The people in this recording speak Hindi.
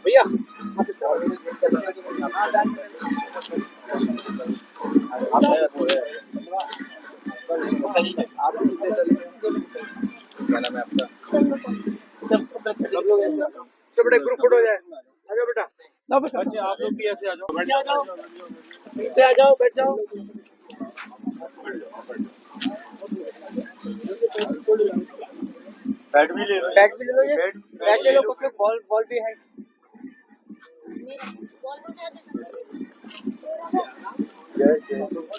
भैया क्या नाम है आपका? सब बड़े ग्रुप फोटो हो जाए। आ जाओ बेटा। बच्चे आप लोग भी ऐसे आ जाओ। बैठ जाओ। नीचे आ जाओ, बैठ जाओ। बैट भी ले लो। बैट भी ले लो। ये बैट ले लो। कुछ लोग बॉल बॉल भी है।